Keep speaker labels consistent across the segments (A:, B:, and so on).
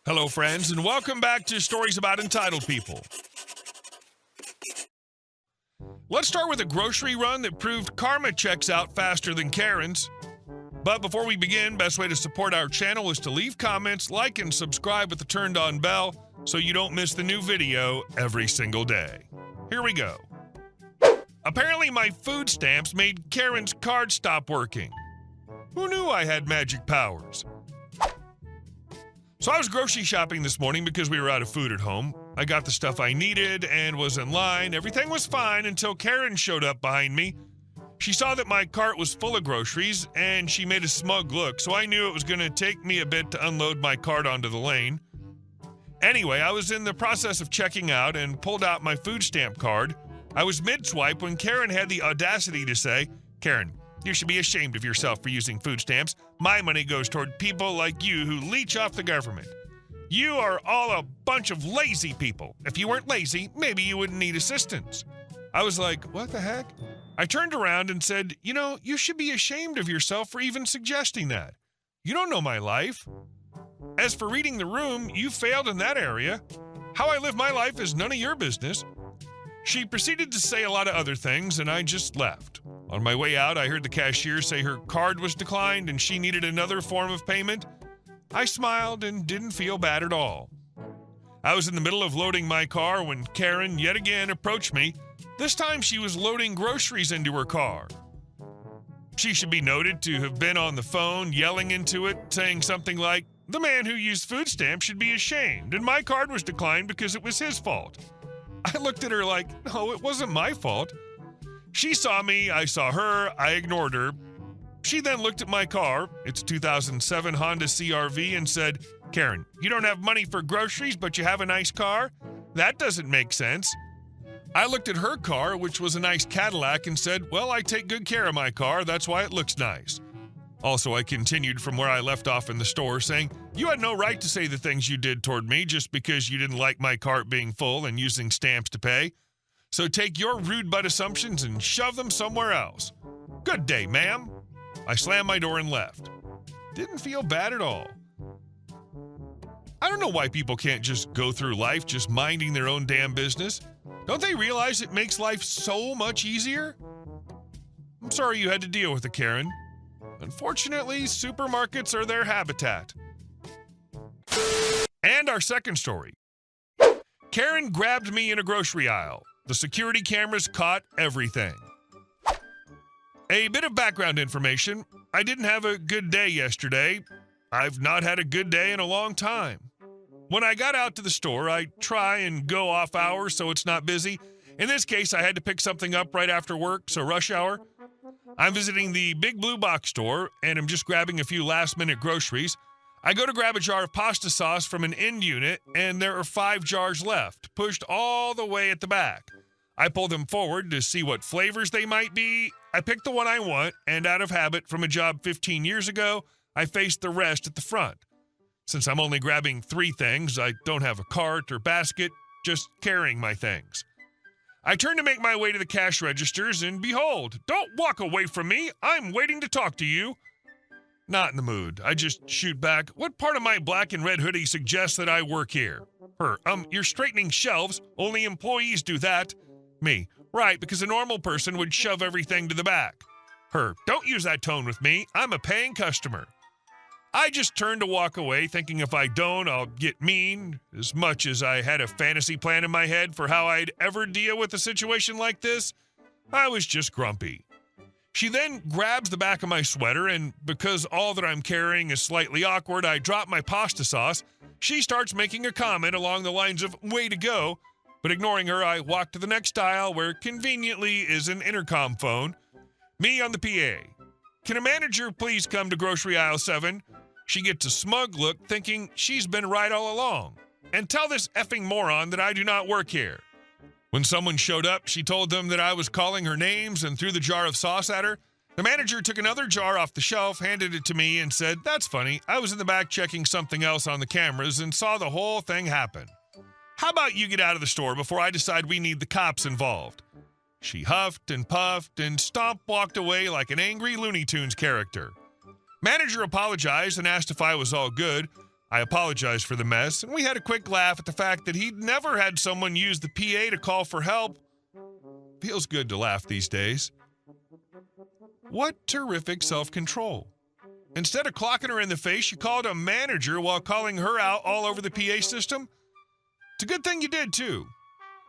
A: Hello, friends, and welcome back to Stories About Entitled People. Let's start with a grocery run that proved karma checks out faster than Karen's. But before we begin, best way to support our channel is to leave comments, like, and subscribe with the turned-on bell so you don't miss the new video every single day. Here we go. Apparently my food stamps made Karen's card stop working. Who knew I had magic powers? So I was grocery shopping this morning because we were out of food at home. I got the stuff I needed and was in line. Everything was fine until Karen showed up behind me. She saw that my cart was full of groceries and she made a smug look, so I knew it was going to take me a bit to unload my cart onto the lane. Anyway, I was in the process of checking out and pulled out my food stamp card. I was mid-swipe when Karen had the audacity to say, "Karen, you should be ashamed of yourself for using food stamps. My money goes toward people like you who leech off the government. You are all a bunch of lazy people. If you weren't lazy, maybe you wouldn't need assistance." I was like, what the heck? I turned around and said, you should be ashamed of yourself for even suggesting that. You don't know my life. As for reading the room, you failed in that area. How I live my life is none of your business. She proceeded to say a lot of other things, and I just left. On my way out, I heard the cashier say her card was declined and she needed another form of payment. I smiled and didn't feel bad at all. I was in the middle of loading my car when Karen yet again approached me. This time she was loading groceries into her car. She should be noted to have been on the phone yelling into it, saying something like, "The man who used food stamps should be ashamed, and my card was declined because it was his fault." I looked at her like, no, it wasn't my fault. She saw me, I saw her, I ignored her. She then looked at my car, it's a 2007 Honda CR-V, and said, "Karen, you don't have money for groceries, but you have a nice car? That doesn't make sense." I looked at her car, which was a nice Cadillac, and said, "Well, I take good care of my car, that's why it looks nice." Also, I continued from where I left off in the store, saying, "You had no right to say the things you did toward me just because you didn't like my cart being full and using stamps to pay. So take your rude butt assumptions and shove them somewhere else. Good day, ma'am." I slammed my door and left. Didn't feel bad at all. I don't know why people can't just go through life just minding their own damn business. Don't they realize it makes life so much easier? I'm sorry you had to deal with it, Karen. Unfortunately, supermarkets are their habitat. And our second story. Karen grabbed me in a grocery aisle. The security cameras caught everything. A bit of background information. I didn't have a good day yesterday. I've not had a good day in a long time. When I got out to the store, I try and go off hours so it's not busy. In this case, I had to pick something up right after work, so rush hour. I'm visiting the Big Blue Box store, and I'm just grabbing a few last-minute groceries. I go to grab a jar of pasta sauce from an end unit, and there are 5 jars left, pushed all the way at the back. I pull them forward to see what flavors they might be. I pick the one I want, and out of habit from a job 15 years ago, I face the rest at the front. Since I'm only grabbing 3 things, I don't have a cart or basket, just carrying my things. I turn to make my way to the cash registers, and behold, don't walk away from me. I'm waiting to talk to you. Not in the mood. I just shoot back. What part of my black and red hoodie suggests that I work here? Her, you're straightening shelves. Only employees do that. Me, right, because a normal person would shove everything to the back. Her, don't use that tone with me. I'm a paying customer. I just turned to walk away, thinking if I don't, I'll get mean. As much as I had a fantasy plan in my head for how I'd ever deal with a situation like this, I was just grumpy. She then grabs the back of my sweater, and because all that I'm carrying is slightly awkward, I drop my pasta sauce. She starts making a comment along the lines of, "Way to go," but ignoring her, I walk to the next aisle where conveniently is an intercom phone. Me on the PA. "Can a manager please come to grocery aisle 7? She gets a smug look, thinking she's been right all along. "And tell this effing moron that I do not work here." When someone showed up, she told them that I was calling her names and threw the jar of sauce at her. The manager took another jar off the shelf, handed it to me, and said, "That's funny. I was in the back checking something else on the cameras and saw the whole thing happen. How about you get out of the store before I decide we need the cops involved?" She huffed and puffed and walked away like an angry Looney Tunes character. Manager apologized and asked if I was all good. I apologized for the mess, and we had a quick laugh at the fact that he'd never had someone use the PA to call for help. Feels good to laugh these days. What terrific self-control. Instead of clocking her in the face, you called a manager while calling her out all over the PA system? It's a good thing you did, too.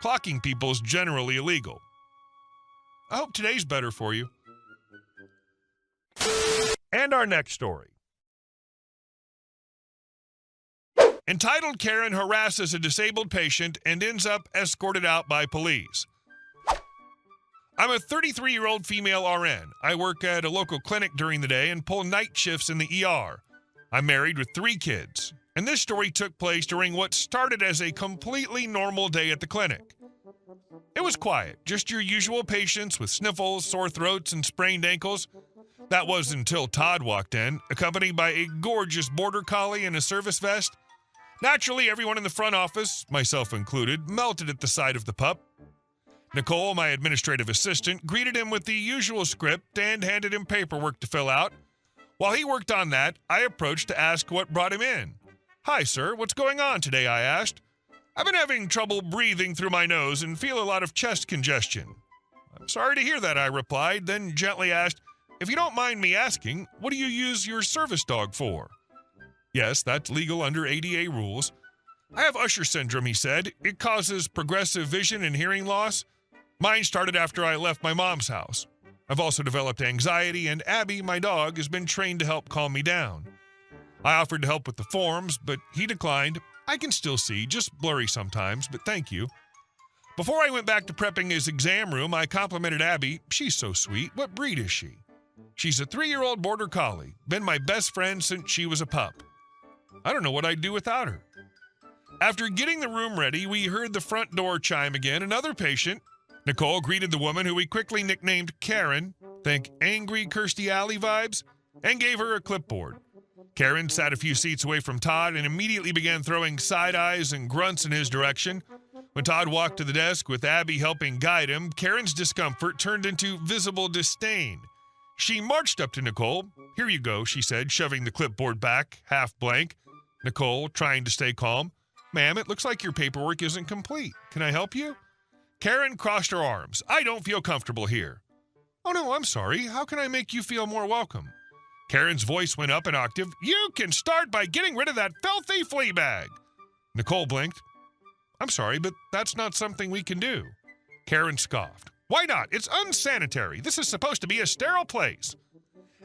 A: Clocking people is generally illegal. I hope today's better for you. And our next story. Entitled Karen harasses a disabled patient and ends up escorted out by police. I'm a 33-year-old female RN. I work at a local clinic during the day and pull night shifts in the ER. I'm married with 3 kids, and this story took place during what started as a completely normal day at the clinic. It was quiet, just your usual patients with sniffles, sore throats, and sprained ankles. That was until Todd walked in, accompanied by a gorgeous border collie in a service vest. Naturally, everyone in the front office, myself included, melted at the sight of the pup. Nicole, my administrative assistant, greeted him with the usual script and handed him paperwork to fill out. While he worked on that, I approached to ask what brought him in. "Hi, sir, what's going on today?" I asked. "I've been having trouble breathing through my nose and feel a lot of chest congestion." "I'm sorry to hear that," I replied, then gently asked, "If you don't mind me asking, what do you use your service dog for?" "Yes, that's legal under ADA rules." "I have Usher syndrome," he said. "It causes progressive vision and hearing loss. Mine started after I left my mom's house. I've also developed anxiety, and Abby, my dog, has been trained to help calm me down." I offered to help with the forms, but he declined. "I can still see, just blurry sometimes, but thank you." Before I went back to prepping his exam room, I complimented Abby. "She's so sweet. What breed is she?" "She's a 3-year-old border collie. Been my best friend since she was a pup. I don't know what I'd do without her." After getting the room ready, we heard the front door chime again. Another patient. Nicole greeted the woman, who we quickly nicknamed Karen, think angry Kirstie Alley vibes, and gave her a clipboard. Karen sat a few seats away from Todd and immediately began throwing side eyes and grunts in his direction. When Todd walked to the desk with Abby helping guide him, Karen's discomfort turned into visible disdain. She marched up to Nicole. "Here you go," she said, shoving the clipboard back, half blank. Nicole, trying to stay calm. "Ma'am, it looks like your paperwork isn't complete. Can I help you?" Karen crossed her arms. "I don't feel comfortable here." "Oh no, I'm sorry. How can I make you feel more welcome?" Karen's voice went up an octave. "You can start by getting rid of that filthy flea bag." Nicole blinked. "I'm sorry, but that's not something we can do." Karen scoffed. "Why not? It's unsanitary. This is supposed to be a sterile place."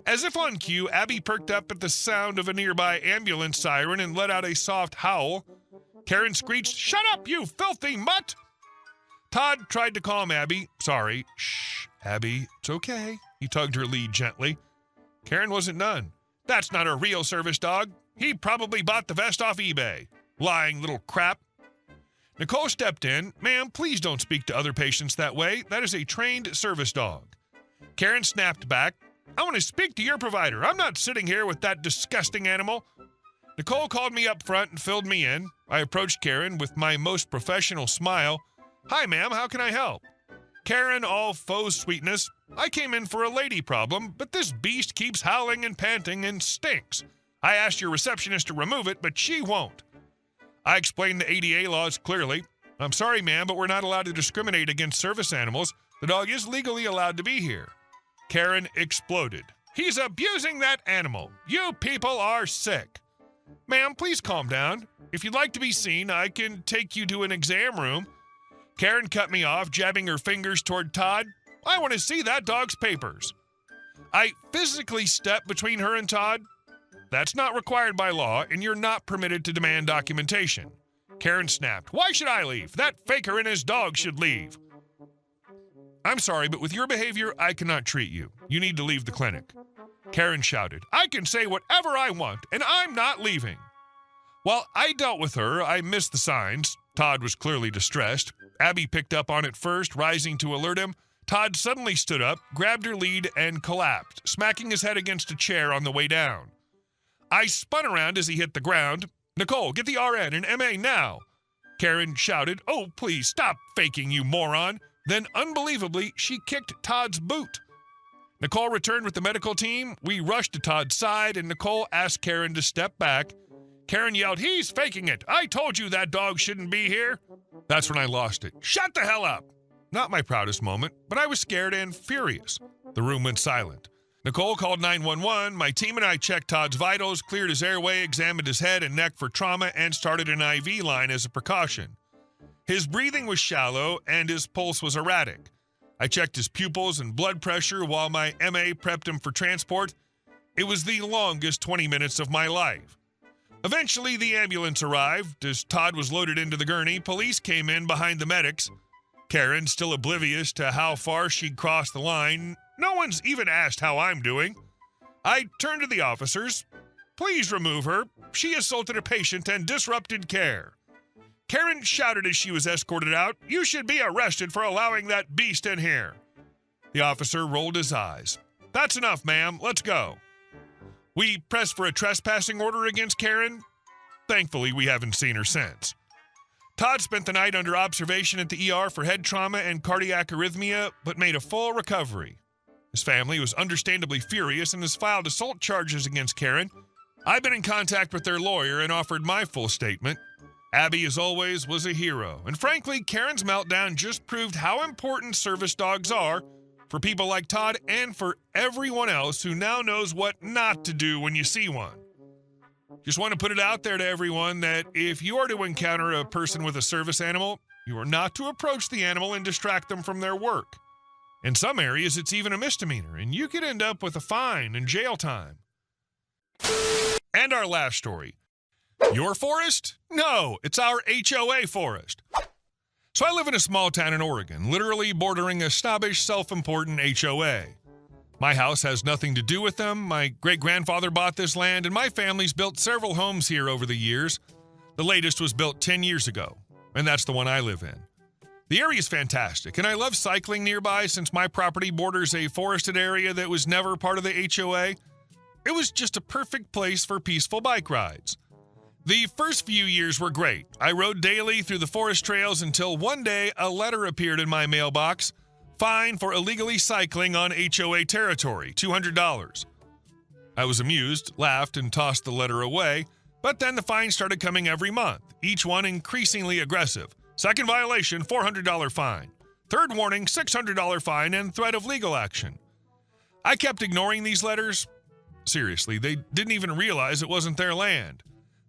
A: As if on cue, Abby perked up at the sound of a nearby ambulance siren and let out a soft howl. Karen screeched, "Shut up, you filthy mutt!" Todd tried to calm Abby. "Sorry." "Shh, Abby, it's okay." He tugged her lead gently. Karen wasn't done. "That's not a real service dog. He probably bought the vest off eBay. Lying little crap." Nicole stepped in. "Ma'am, please don't speak to other patients that way. That is a trained service dog." Karen snapped back. "I want to speak to your provider. I'm not sitting here with that disgusting animal." Nicole called me up front and filled me in. I approached Karen with my most professional smile. "Hi, ma'am, how can I help?" Karen, all faux sweetness. "I came in for a lady problem, but this beast keeps howling and panting and stinks. I asked your receptionist to remove it, but she won't." I explained the ADA laws clearly. "I'm sorry, ma'am, but we're not allowed to discriminate against service animals. The dog is legally allowed to be here." Karen exploded. "He's abusing that animal. You people are sick." "Ma'am, please calm down. If you'd like to be seen, I can take you to an exam room." Karen cut me off, jabbing her fingers toward Todd. "I want to see that dog's papers." I physically stepped between her and Todd. "That's not required by law, and you're not permitted to demand documentation." Karen snapped. "Why should I leave? That faker and his dog should leave." "I'm sorry, but with your behavior, I cannot treat you. You need to leave the clinic." Karen shouted. "I can say whatever I want, and I'm not leaving." While I dealt with her, I missed the signs. Todd was clearly distressed. Abby picked up on it first, rising to alert him. Todd suddenly stood up, grabbed her lead, and collapsed, smacking his head against a chair on the way down. I spun around as he hit the ground. "Nicole, get the RN and MA now." Karen shouted, "Oh, please, stop faking, you moron." Then, unbelievably, she kicked Todd's boot. Nicole returned with the medical team. We rushed to Todd's side, and Nicole asked Karen to step back. Karen yelled, "He's faking it. I told you that dog shouldn't be here." That's when I lost it. "Shut the hell up." Not my proudest moment, but I was scared and furious. The room went silent. Nicole called 911. My team and I checked Todd's vitals, cleared his airway, examined his head and neck for trauma, and started an IV line as a precaution. His breathing was shallow and his pulse was erratic. I checked his pupils and blood pressure while my MA prepped him for transport. It was the longest 20 minutes of my life. Eventually, the ambulance arrived. As Todd was loaded into the gurney, police came in behind the medics. Karen, still oblivious to how far she'd crossed the line, no one's even asked how I'm doing. I turned to the officers. "Please remove her. She assaulted a patient and disrupted care." Karen shouted as she was escorted out, "You should be arrested for allowing that beast in here." The officer rolled his eyes. "That's enough, ma'am. Let's go." We pressed for a trespassing order against Karen. Thankfully, we haven't seen her since. Todd spent the night under observation at the ER for head trauma and cardiac arrhythmia, but made a full recovery. His family was understandably furious and has filed assault charges against Karen. I've been in contact with their lawyer and offered my full statement. Abby, as always, was a hero. And frankly, Karen's meltdown just proved how important service dogs are for people like Todd and for everyone else who now knows what not to do when you see one. Just want to put it out there to everyone that if you are to encounter a person with a service animal, you are not to approach the animal and distract them from their work. In some areas, it's even a misdemeanor, and you could end up with a fine and jail time. And our last story. Your forest? No, it's our HOA forest. So I live in a small town in Oregon, literally bordering a snobbish, self-important HOA. My house has nothing to do with them. My great-grandfather bought this land, and my family's built several homes here over the years. The latest was built 10 years ago, and that's the one I live in. The area is fantastic, and I love cycling nearby since my property borders a forested area that was never part of the HOA. It was just a perfect place for peaceful bike rides. The first few years were great. I rode daily through the forest trails until one day a letter appeared in my mailbox. Fine for illegally cycling on HOA territory, $200. I was amused, laughed, and tossed the letter away, but then the fines started coming every month, each one increasingly aggressive. Second violation, $400 fine. Third warning, $600 fine, and threat of legal action. I kept ignoring these letters. Seriously, they didn't even realize it wasn't their land.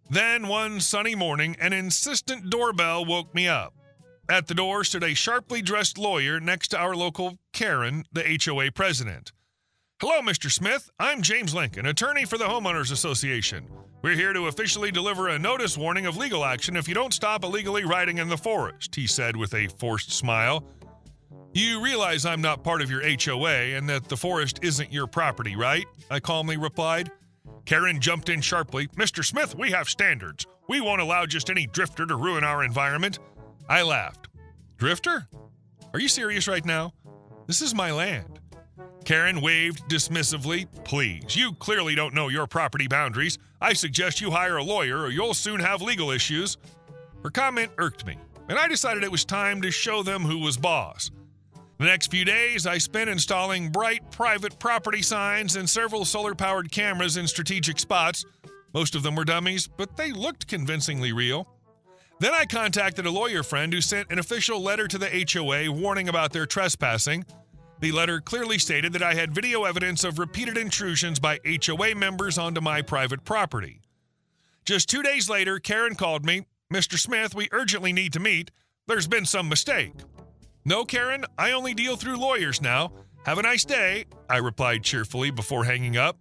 A: Then, one sunny morning, an insistent doorbell woke me up. At the door stood a sharply dressed lawyer next to our local Karen, the HOA president. "Hello, Mr. Smith. I'm James Lincoln, attorney for the Homeowners Association. We're here to officially deliver a notice warning of legal action if you don't stop illegally riding in the forest," he said with a forced smile. "You realize I'm not part of your HOA and that the forest isn't your property, right?" I calmly replied. Karen jumped in sharply. "Mr. Smith, we have standards. We won't allow just any drifter to ruin our environment." I laughed. "Drifter? Are you serious right now? This is my land." Karen waved dismissively. "Please, you clearly don't know your property boundaries. I suggest you hire a lawyer or you'll soon have legal issues." Her comment irked me, and I decided it was time to show them who was boss. The next few days, I spent installing bright private property signs and several solar-powered cameras in strategic spots. Most of them were dummies, but they looked convincingly real. Then I contacted a lawyer friend who sent an official letter to the HOA warning about their trespassing. The letter clearly stated that I had video evidence of repeated intrusions by HOA members onto my private property. Just 2 days later, Karen called me. "Mr. Smith, we urgently need to meet. There's been some mistake." "No, Karen, I only deal through lawyers now. Have a nice day," I replied cheerfully before hanging up.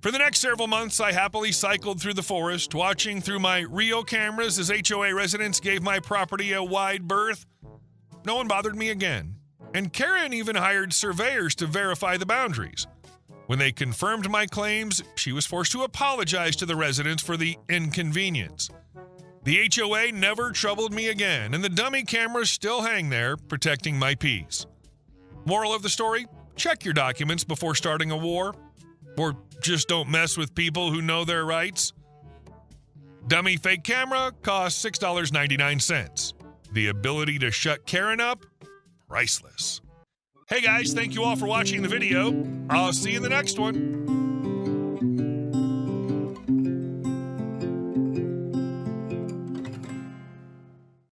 A: For the next several months, I happily cycled through the forest, watching through my Rio cameras as HOA residents gave my property a wide berth. No one bothered me again. And Karen even hired surveyors to verify the boundaries. When they confirmed my claims, she was forced to apologize to the residents for the inconvenience. The HOA never troubled me again, and the dummy cameras still hang there, protecting my peace. Moral of the story? Check your documents before starting a war. Or just don't mess with people who know their rights. Dummy fake camera costs $6.99. The ability to shut Karen up? Priceless. Hey guys, thank you all for watching the video. I'll see you in the next one.